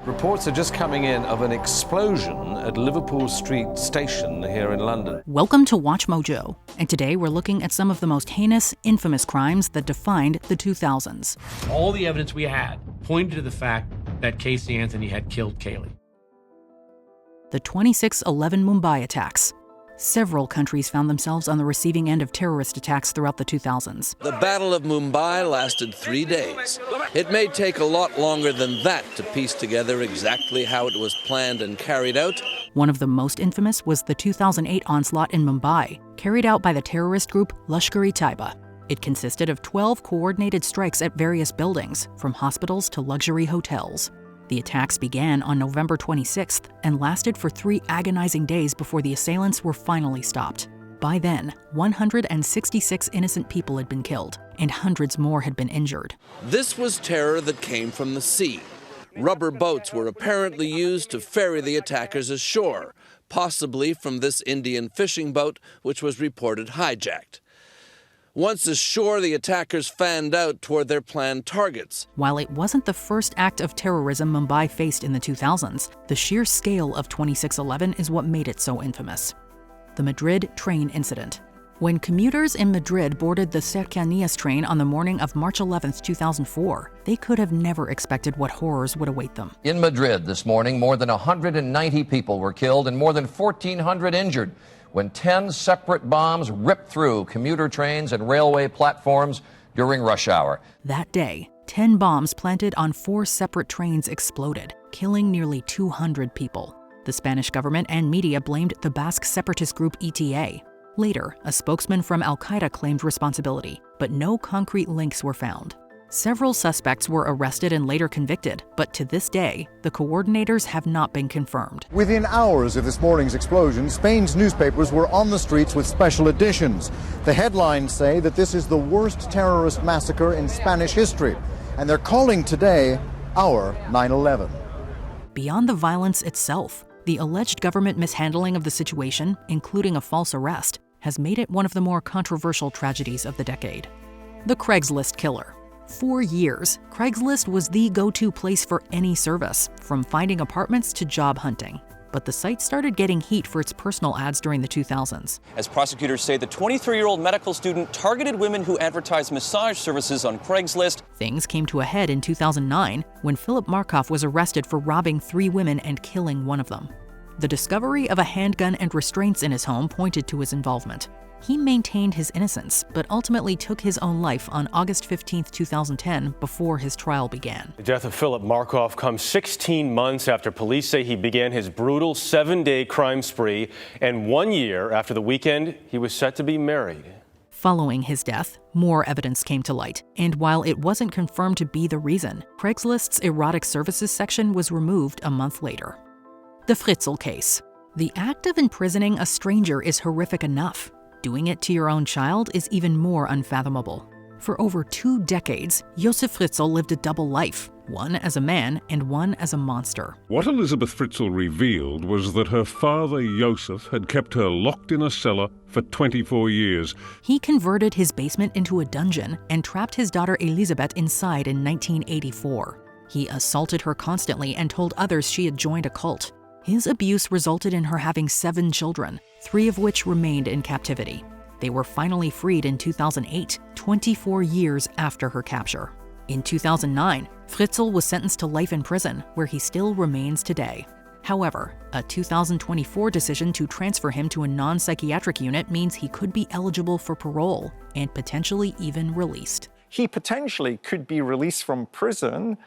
Reports are just coming in of an explosion at Liverpool Street Station here in London. Welcome to Watch Mojo, and today we're looking at some of the most heinous, infamous crimes that defined the 2000s. All the evidence we had pointed to the fact that Casey Anthony had killed Kaylee. The 26/11 Mumbai Attacks. Several countries found themselves on the receiving end of terrorist attacks throughout the 2000s. The Battle of Mumbai lasted 3 days. It may take a lot longer than that to piece together exactly how it was planned and carried out. One of the most infamous was the 2008 onslaught in Mumbai, carried out by the terrorist group Lashkar-e-Taiba. It consisted of 12 coordinated strikes at various buildings, from hospitals to luxury hotels. The attacks began on November 26th and lasted for 3 agonizing days before the assailants were finally stopped. By then, 166 innocent people had been killed, and hundreds more had been injured. This was terror that came from the sea. Rubber boats were apparently used to ferry the attackers ashore, possibly from this Indian fishing boat, which was reported hijacked. Once ashore, the attackers fanned out toward their planned targets. While it wasn't the first act of terrorism Mumbai faced in the 2000s, the sheer scale of 26/11 is what made it so infamous. The Madrid train incident. When commuters in Madrid boarded the Cercanías train on the morning of March 11, 2004, they could have never expected what horrors would await them. In Madrid this morning, more than 190 people were killed and more than 1,400 injured when 10 separate bombs ripped through commuter trains and railway platforms during rush hour. That day, 10 bombs planted on 4 separate trains exploded, killing nearly 200 people. The Spanish government and media blamed the Basque separatist group ETA. Later, a spokesman from Al-Qaeda claimed responsibility, but no concrete links were found. Several suspects were arrested and later convicted, but to this day, the coordinators have not been confirmed. Within hours of this morning's explosion, Spain's newspapers were on the streets with special editions. The headlines say that this is the worst terrorist massacre in Spanish history, and they're calling today our 9/11. Beyond the violence itself, the alleged government mishandling of the situation, including a false arrest, has made it one of the more controversial tragedies of the decade. The Craigslist Killer. For years, Craigslist was the go-to place for any service, from finding apartments to job hunting. But the site started getting heat for its personal ads during the 2000s. As prosecutors say, the 23-year-old medical student targeted women who advertised massage services on Craigslist. Things came to a head in 2009 when Philip Markoff was arrested for robbing 3 women and killing one of them. The discovery of a handgun and restraints in his home pointed to his involvement. He maintained his innocence, but ultimately took his own life on August 15, 2010, before his trial began. The death of Philip Markoff comes 16 months after police say he began his brutal 7-day crime spree, and 1 year after the weekend he was set to be married. Following his death, more evidence came to light, and while it wasn't confirmed to be the reason, Craigslist's erotic services section was removed a month later. The Fritzl case. The act of imprisoning a stranger is horrific enough. Doing it to your own child is even more unfathomable. For over 2 decades, Josef Fritzl lived a double life, one as a man and one as a monster. What Elizabeth Fritzl revealed was that her father, Josef, had kept her locked in a cellar for 24 years. He converted his basement into a dungeon and trapped his daughter Elisabeth inside in 1984. He assaulted her constantly and told others she had joined a cult. His abuse resulted in her having 7 children, 3 of which remained in captivity. They were finally freed in 2008, 24 years after her capture. In 2009, Fritzl was sentenced to life in prison, where he still remains today. However, a 2024 decision to transfer him to a non-psychiatric unit means he could be eligible for parole and potentially even released. He potentially could be released from prison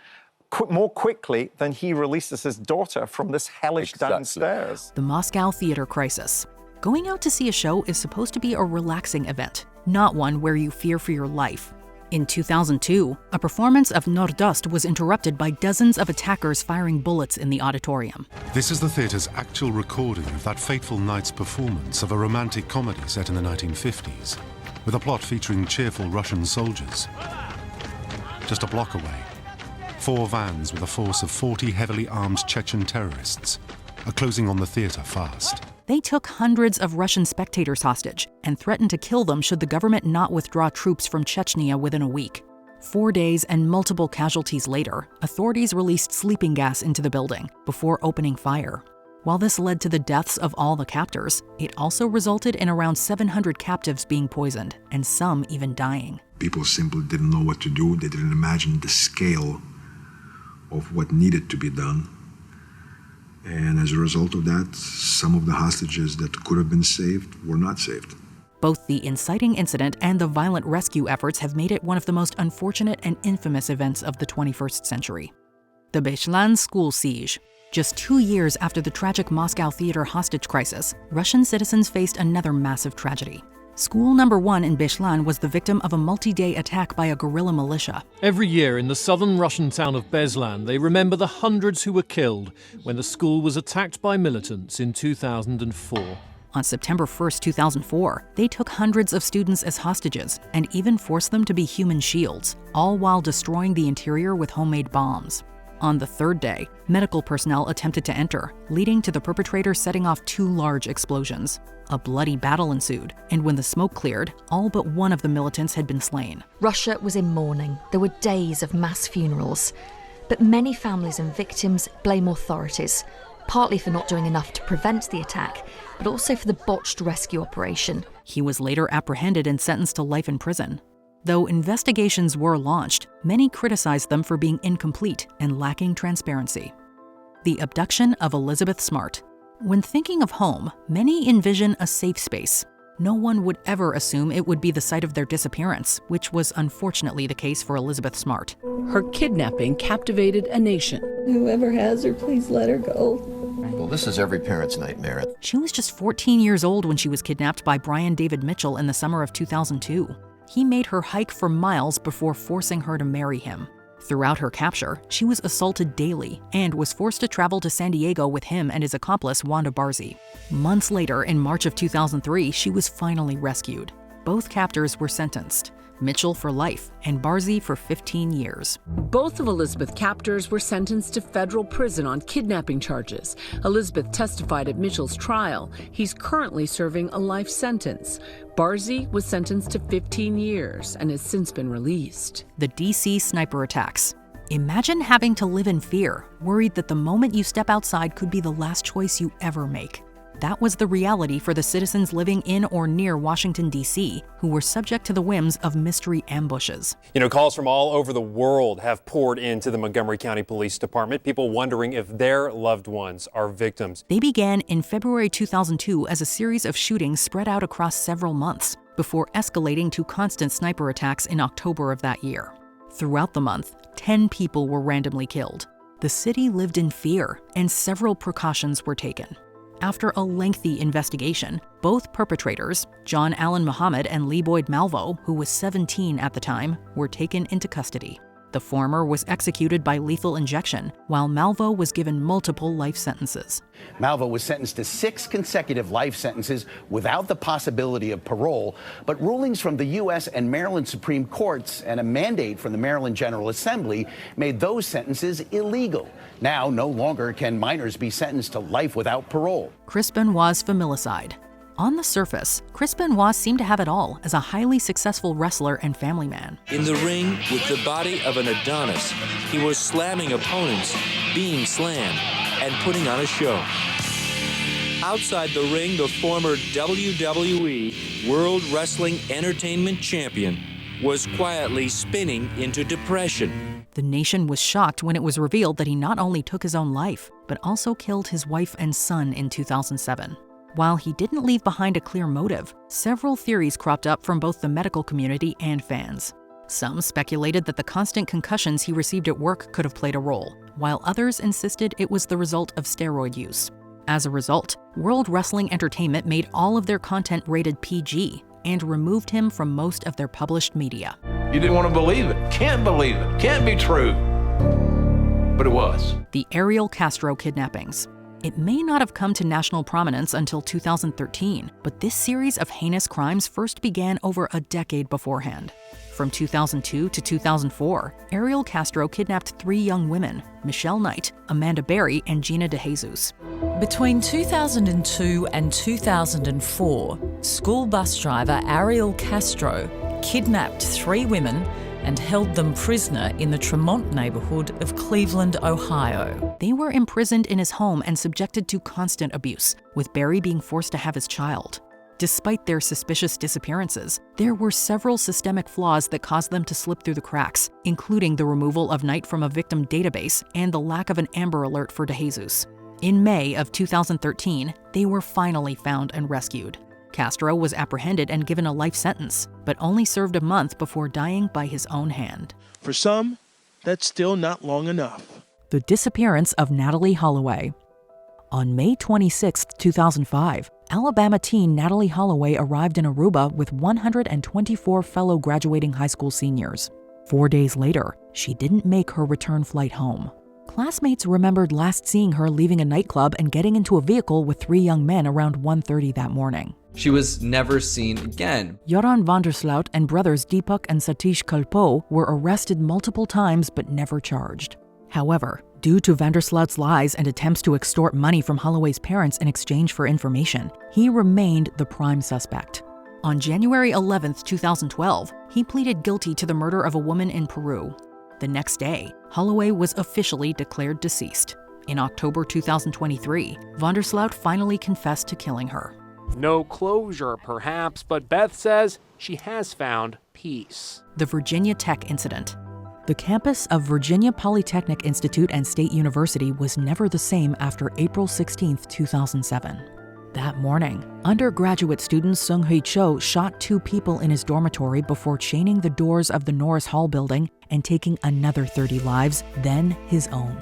more quickly than he releases his daughter from this hellish downstairs. The Moscow theater crisis. Going out to see a show is supposed to be a relaxing event, not one where you fear for your life. In 2002, a performance of Nordost was interrupted by dozens of attackers firing bullets in the auditorium. This is the theatre's actual recording of that fateful night's performance of a romantic comedy set in the 1950s, with a plot featuring cheerful Russian soldiers. Just a block away, 4 vans with a force of 40 heavily armed Chechen terrorists are closing on the theatre fast. They took hundreds of Russian spectators hostage and threatened to kill them should the government not withdraw troops from Chechnya within a week. 4 days and multiple casualties later, authorities released sleeping gas into the building before opening fire. While this led to the deaths of all the captors, it also resulted in around 700 captives being poisoned, and some even dying. People simply didn't know what to do. They didn't imagine the scale of what needed to be done. And as a result of that, some of the hostages that could have been saved were not saved. Both the inciting incident and the violent rescue efforts have made it one of the most unfortunate and infamous events of the 21st century. The Bishan school siege. Just 2 years after the tragic Moscow theater hostage crisis, Russian citizens faced another massive tragedy. School number 1 in Bishan was the victim of a multi-day attack by a guerrilla militia. Every year in the southern Russian town of Beslan, they remember the hundreds who were killed when the school was attacked by militants in 2004. On September 1, 2004, they took hundreds of students as hostages and even forced them to be human shields, all while destroying the interior with homemade bombs. On the third day, medical personnel attempted to enter, leading to the perpetrator setting off 2 large explosions. A bloody battle ensued, and when the smoke cleared, all but one of the militants had been slain. Russia was in mourning. There were days of mass funerals. But many families and victims blame authorities, partly for not doing enough to prevent the attack, but also for the botched rescue operation. He was later apprehended and sentenced to life in prison. Though investigations were launched, many criticized them for being incomplete and lacking transparency. The abduction of Elizabeth Smart. When thinking of home, many envision a safe space. No one would ever assume it would be the site of their disappearance, which was unfortunately the case for Elizabeth Smart. Her kidnapping captivated a nation. Whoever has her, please let her go. Well, this is every parent's nightmare. She was just 14 years old when she was kidnapped by Brian David Mitchell in the summer of 2002. He made her hike for miles before forcing her to marry him. Throughout her capture, she was assaulted daily and was forced to travel to San Diego with him and his accomplice, Wanda Barzee. Months later, in March of 2003, she was finally rescued. Both captors were sentenced, Mitchell for life and Barzee for 15 years. Both of Elizabeth's captors were sentenced to federal prison on kidnapping charges. Elizabeth testified at Mitchell's trial. He's currently serving a life sentence. Barzee was sentenced to 15 years and has since been released. The DC sniper attacks. Imagine having to live in fear, worried that the moment you step outside could be the last choice you ever make. That was the reality for the citizens living in or near Washington, D.C., who were subject to the whims of mystery ambushes. You know, calls from all over the world have poured into the Montgomery County Police Department, people wondering if their loved ones are victims. They began in February 2002 as a series of shootings spread out across several months, before escalating to constant sniper attacks in October of that year. Throughout the month, 10 people were randomly killed. The city lived in fear, and several precautions were taken. After a lengthy investigation, both perpetrators, John Allen Muhammad and Lee Boyd Malvo, who was 17 at the time, were taken into custody. The former was executed by lethal injection, while Malvo was given multiple life sentences. Malvo was sentenced to 6 consecutive life sentences without the possibility of parole, but rulings from the U.S. and Maryland Supreme Courts and a mandate from the Maryland General Assembly made those sentences illegal. Now, no longer can minors be sentenced to life without parole. Chris Benwis familicide. On the surface, Chris Benwis seemed to have it all as a highly successful wrestler and family man. In the ring, with the body of an Adonis, he was slamming opponents, being slammed, and putting on a show. Outside the ring, the former WWE World Wrestling Entertainment Champion was quietly spinning into depression. The nation was shocked when it was revealed that he not only took his own life, but also killed his wife and son in 2007. While he didn't leave behind a clear motive, several theories cropped up from both the medical community and fans. Some speculated that the constant concussions he received at work could have played a role, while others insisted it was the result of steroid use. As a result, World Wrestling Entertainment made all of their content rated PG and removed him from most of their published media. You didn't want to believe it, can't be true. But it was. The Ariel Castro kidnappings. It may not have come to national prominence until 2013, but this series of heinous crimes first began over a decade beforehand. From 2002 to 2004, Ariel Castro kidnapped 3 young women, Michelle Knight, Amanda Berry, and Gina DeJesus. Between 2002 and 2004, school bus driver Ariel Castro kidnapped 3 women, and held them prisoner in the Tremont neighborhood of Cleveland, Ohio. They were imprisoned in his home and subjected to constant abuse, with Barry being forced to have his child. Despite their suspicious disappearances, there were several systemic flaws that caused them to slip through the cracks, including the removal of Knight from a victim database and the lack of an Amber Alert for DeJesus. In May of 2013, they were finally found and rescued. Castro was apprehended and given a life sentence, but only served a month before dying by his own hand. For some, that's still not long enough. The disappearance of Natalie Holloway. On May 26, 2005, Alabama teen Natalie Holloway arrived in Aruba with 124 fellow graduating high school seniors. 4 days later, she didn't make her return flight home. Classmates remembered last seeing her leaving a nightclub and getting into a vehicle with 3 young men around 1:30 that morning. She was never seen again. Joran van der Sloot and brothers Deepak and Satish Kalpoe were arrested multiple times but never charged. However, due to van der Sloot's lies and attempts to extort money from Holloway's parents in exchange for information, he remained the prime suspect. On January 11, 2012, he pleaded guilty to the murder of a woman in Peru. The next day, Holloway was officially declared deceased. In October 2023, van der Sloot finally confessed to killing her. No closure, perhaps, but Beth says she has found peace. The Virginia Tech incident. The campus of Virginia Polytechnic Institute and State University was never the same after April 16, 2007. That morning, undergraduate student Sung-Hui Cho shot 2 people in his dormitory before chaining the doors of the Norris Hall building and taking another 30 lives, then his own.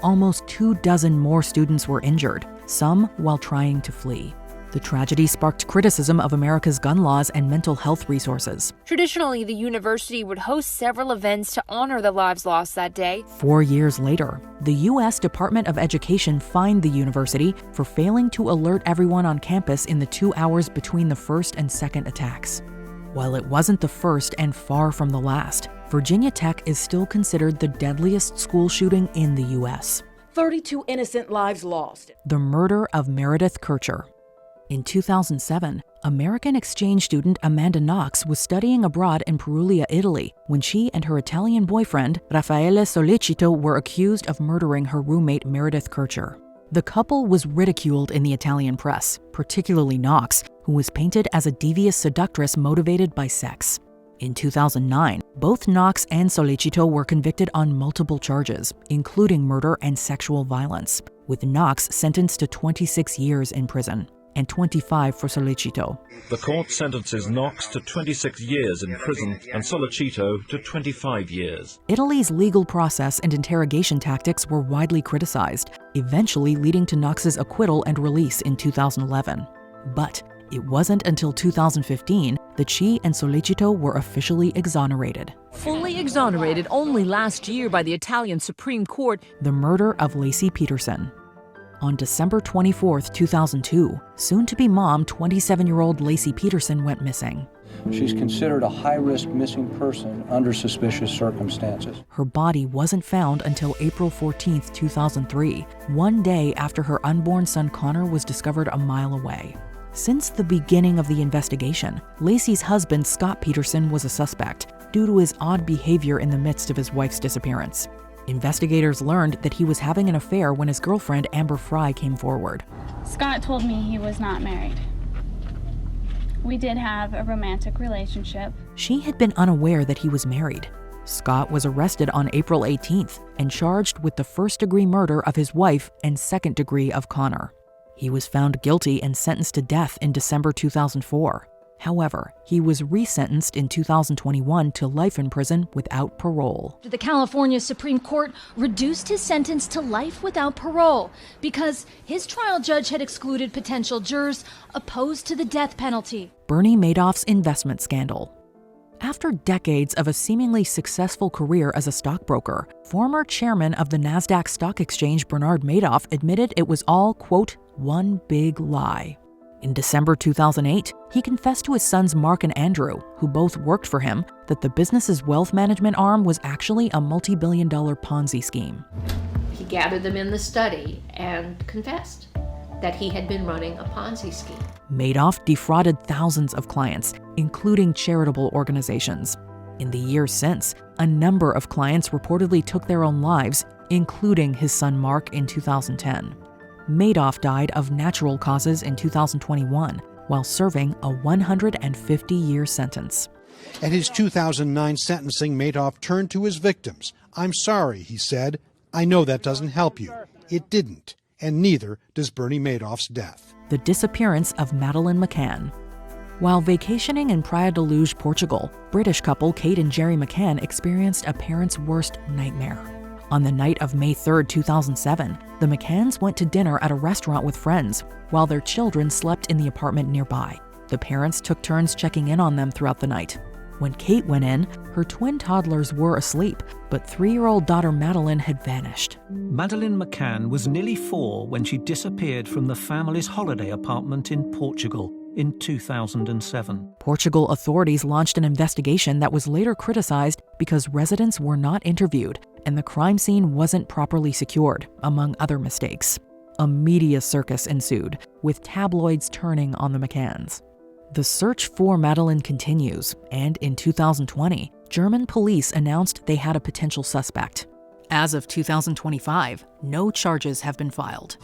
Almost 24 more students were injured, some while trying to flee. The tragedy sparked criticism of America's gun laws and mental health resources. Traditionally, the university would host several events to honor the lives lost that day. 4 years later, the U.S. Department of Education fined the university for failing to alert everyone on campus in the 2 hours between the first and second attacks. While it wasn't the first and far from the last, Virginia Tech is still considered the deadliest school shooting in the U.S. 32 innocent lives lost. The murder of Meredith Kercher. In 2007, American exchange student Amanda Knox was studying abroad in Perugia, Italy, when she and her Italian boyfriend, Raffaele Sollecito, were accused of murdering her roommate Meredith Kercher. The couple was ridiculed in the Italian press, particularly Knox, who was painted as a devious seductress motivated by sex. In 2009, both Knox and Sollecito were convicted on multiple charges, including murder and sexual violence, with Knox sentenced to 26 years in prison and 25 for Sollecito. The court sentences Knox to 26 years in prison and Sollecito to 25 years. Italy's legal process and interrogation tactics were widely criticized, eventually leading to Knox's acquittal and release in 2011. But it wasn't until 2015 that she and Sollecito were officially exonerated. Fully exonerated only last year by the Italian Supreme Court. The murder of Lacy Peterson. On December 24, 2002, soon-to-be mom 27-year-old Lacy Peterson went missing. She's considered a high-risk missing person under suspicious circumstances. Her body wasn't found until April 14, 2003, one day after her unborn son Connor was discovered a mile away. Since the beginning of the investigation, Lacy's husband Scott Peterson was a suspect due to his odd behavior in the midst of his wife's disappearance. Investigators learned that he was having an affair when his girlfriend Amber Fry came forward. Scott told me he was not married. We did have a romantic relationship. She had been unaware that he was married. Scott was arrested on April 18th and charged with the first-degree murder of his wife and second degree of Connor. He was found guilty and sentenced to death in December 2004. However, he was resentenced in 2021 to life in prison without parole. The California Supreme Court reduced his sentence to life without parole because his trial judge had excluded potential jurors opposed to the death penalty. Bernie Madoff's investment scandal. After decades of a seemingly successful career as a stockbroker, former chairman of the NASDAQ stock exchange Bernard Madoff admitted it was all, quote, one big lie. In December 2008, he confessed to his sons Mark and Andrew, who both worked for him, that the business's wealth management arm was actually a multi-billion-dollar Ponzi scheme. He gathered them in the study and confessed that he had been running a Ponzi scheme. Madoff defrauded thousands of clients, including charitable organizations. In the years since, a number of clients reportedly took their own lives, including his son Mark in 2010. Madoff died of natural causes in 2021 while serving a 150-year sentence. At his 2009 sentencing, Madoff turned to his victims. "I'm sorry," he said. "I know that doesn't help you." It didn't, and neither does Bernie Madoff's death. The disappearance of Madeline McCann. While vacationing in Praia da Luz, Portugal, British couple Kate and Jerry McCann experienced a parent's worst nightmare. On the night of May 3, 2007, the McCanns went to dinner at a restaurant with friends, while their children slept in the apartment nearby. The parents took turns checking in on them throughout the night. When Kate went in, her twin toddlers were asleep, but 3-year-old daughter Madeline had vanished. Madeline McCann was nearly 4 when she disappeared from the family's holiday apartment in Portugal in 2007. Portugal authorities launched an investigation that was later criticized because residents were not interviewed and the crime scene wasn't properly secured, among other mistakes. A media circus ensued, with tabloids turning on the McCanns. The search for Madeline continues, and in 2020, German police announced they had a potential suspect. As of 2025, no charges have been filed.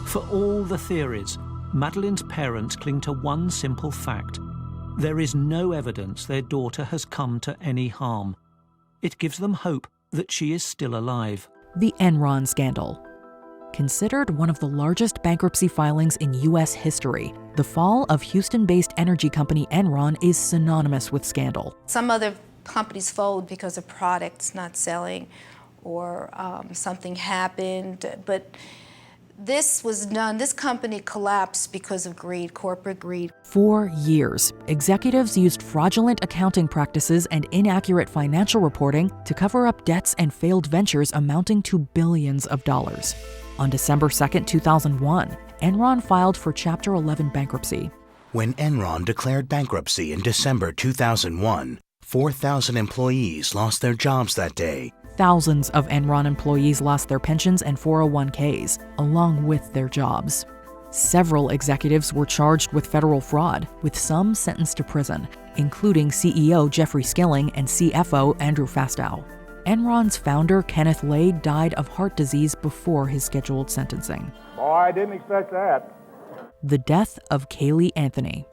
For all the theories, Madeline's parents cling to one simple fact. There is no evidence their daughter has come to any harm. It gives them hope that she is still alive. The Enron scandal. Considered one of the largest bankruptcy filings in U.S. history, the fall of Houston-based energy company Enron is synonymous with scandal. Some other companies fold because a product's not selling or something happened, but this company collapsed because of greed, corporate greed. For years, executives used fraudulent accounting practices and inaccurate financial reporting to cover up debts and failed ventures amounting to billions of dollars. On December 2, 2001, Enron filed for Chapter 11 bankruptcy. When Enron declared bankruptcy in December 2001, 4,000 employees lost their jobs that day. Thousands of Enron employees lost their pensions and 401ks, along with their jobs. Several executives were charged with federal fraud, with some sentenced to prison, including CEO Jeffrey Skilling and CFO Andrew Fastow. Enron's founder, Kenneth Lay, died of heart disease before his scheduled sentencing. Oh, I didn't expect that. The death of Caylee Anthony.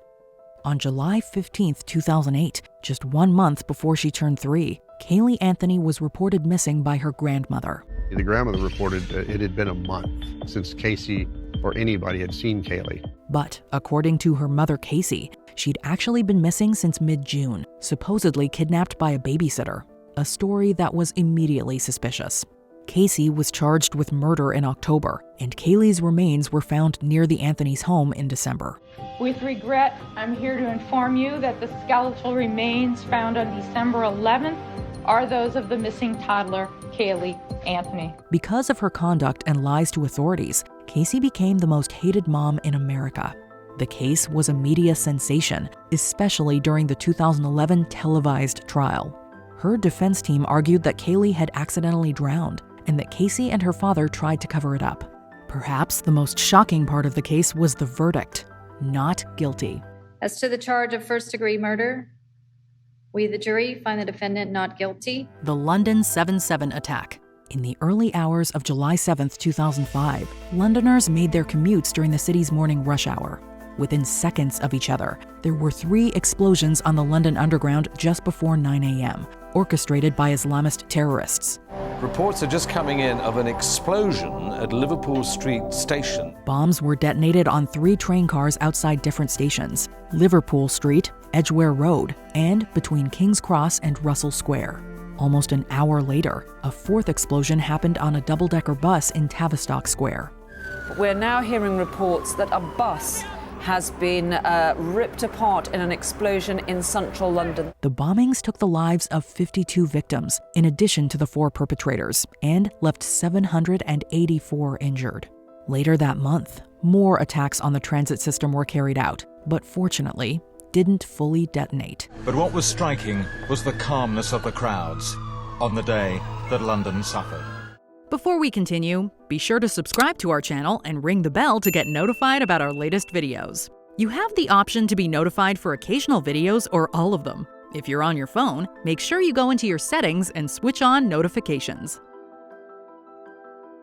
On July 15, 2008, just 1 month before she turned 3, Caylee Anthony was reported missing by her grandmother. The grandmother reported it had been a month since Casey or anybody had seen Caylee. But according to her mother, Casey, she'd actually been missing since mid-June, supposedly kidnapped by a babysitter, a story that was immediately suspicious. Casey was charged with murder in October, and Caylee's remains were found near the Anthony's home in December. With regret, I'm here to inform you that the skeletal remains found on December 11th are those of the missing toddler, Caylee Anthony. Because of her conduct and lies to authorities, Casey became the most hated mom in America. The case was a media sensation, especially during the 2011 televised trial. Her defense team argued that Caylee had accidentally drowned and that Casey and her father tried to cover it up. Perhaps the most shocking part of the case was the verdict: not guilty. As to the charge of first-degree murder, we, the jury, find the defendant not guilty. The London 7/7 attack. In the early hours of July 7, 2005, Londoners made their commutes during the city's morning rush hour. Within seconds of each other, there were 3 explosions on the London Underground just before 9 a.m., orchestrated by Islamist terrorists. Reports are just coming in of an explosion at Liverpool Street Station. Bombs were detonated on 3 train cars outside different stations: Liverpool Street, Edgware Road, and between King's Cross and Russell Square. Almost an hour later, a 4th explosion happened on a double-decker bus in Tavistock Square. We're now hearing reports that a bus has been ripped apart in an explosion in central London. The bombings took the lives of 52 victims, in addition to the 4 perpetrators, and left 784 injured. Later that month, more attacks on the transit system were carried out, but fortunately, didn't fully detonate. But what was striking was the calmness of the crowds on the day that London suffered. Before we continue, be sure to subscribe to our channel and ring the bell to get notified about our latest videos. You have the option to be notified for occasional videos or all of them. If you're on your phone, make sure you go into your settings and switch on notifications.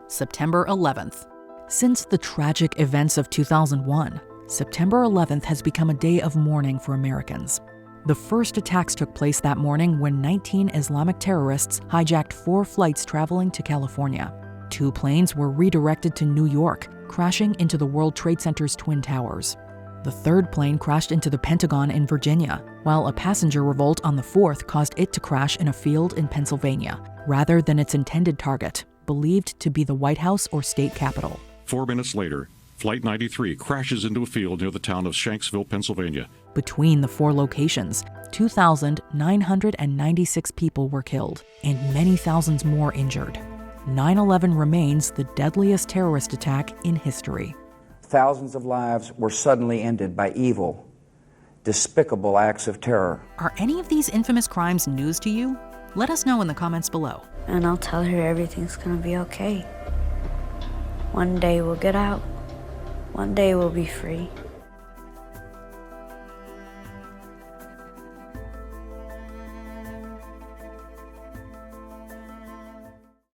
September 11th. Since the tragic events of 2001, September 11th has become a day of mourning for Americans. The first attacks took place that morning when 19 Islamic terrorists hijacked 4 flights traveling to California. 2 planes were redirected to New York, crashing into the World Trade Center's Twin Towers. The 3rd plane crashed into the Pentagon in Virginia, while a passenger revolt on the 4th caused it to crash in a field in Pennsylvania, rather than its intended target, believed to be the White House or state capitol. 4 minutes later, Flight 93 crashes into a field near the town of Shanksville, Pennsylvania. Between the 4 locations, 2,996 people were killed and many thousands more injured. 9/11 remains the deadliest terrorist attack in history. Thousands of lives were suddenly ended by evil, despicable acts of terror. Are any of these infamous crimes news to you? Let us know in the comments below. And I'll tell her everything's gonna be okay. One day we'll get out. One day we'll be free.